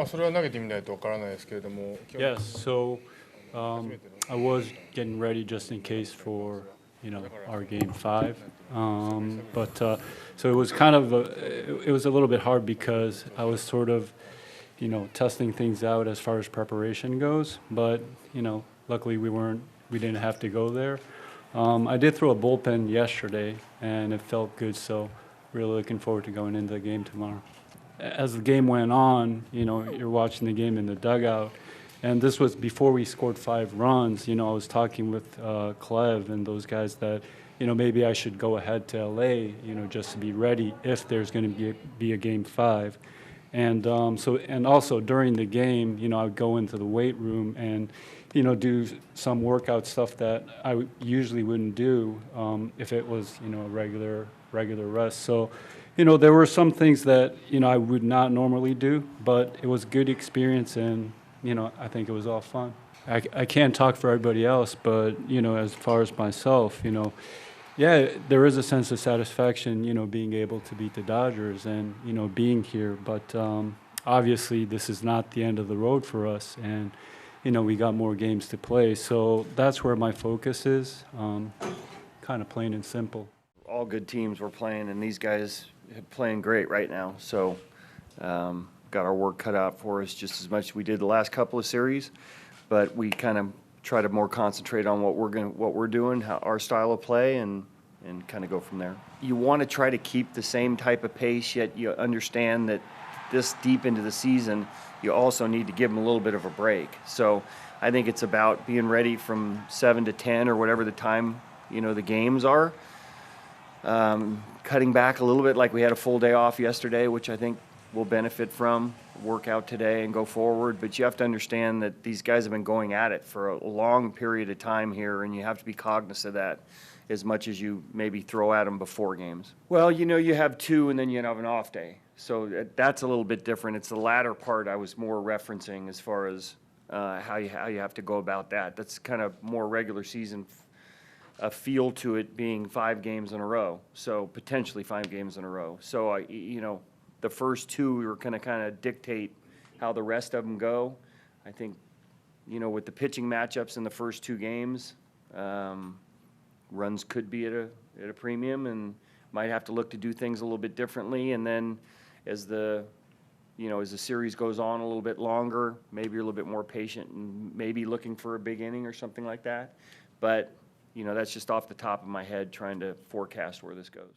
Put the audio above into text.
それは投げてみないとわからないですけれども。Yes, so I was getting ready just in case for our game 5, but so it was kind of it was a little bit hard because I was sort of testing things out as far as preparation goes, but luckily we didn't have to go there. I did throw a bullpen yesterday and it felt good, so really looking forward to going into the game tomorrow. As the game went on, you're watching the game in the dugout, and this was before we scored 5 runs. I was talking with Clev and those guys that maybe I should go ahead to LA, just to be ready if there's going to be a game 5. And and also during the game, I would go into the weight room and do some workout stuff that I usually wouldn't do if it was a regular rest. So there were some things that I would not normally do, but it was a good experience, and I think it was all fun. I can't talk for everybody else, but as far as myself, yeah, there is a sense of satisfaction, being able to beat the Dodgers and being here. But obviously, this is not the end of the road for us, and we got more games to play. So that's where my focus is, kind of plain and simple. All good teams we're playing, and these guys are playing great right now. So got our work cut out for us just as much as we did the last couple of series, but we kind of try to more concentrate on what we're doing, our style of play, and kind of go from there. You want to try to keep the same type of pace, yet you understand that this deep into the season, you also need to give them a little bit of a break. So I think it's about being ready from 7 to 10 or whatever the time the games are. Cutting back a little bit, like we had a full day off yesterday, which I think we'll benefit from, work out today and go forward. But you have to understand that these guys have been going at it for a long period of time here, and you have to be cognizant of that as much as you maybe throw at them before games. Well, you have 2 and then you have an off day. So that's a little bit different. It's the latter part I was more referencing as far as how you have to go about that. That's kind of more regular season a feel to it, being 5 games in a row, so potentially 5 games in a row. So the first 2 we were going to kind of dictate how the rest of them go. I think with the pitching matchups in the first 2 games, runs could be at a premium, and might have to look to do things a little bit differently. And then as the series goes on a little bit longer, maybe you're a little bit more patient and maybe looking for a big inning or something like that. But that's just off the top of my head, trying to forecast where this goes.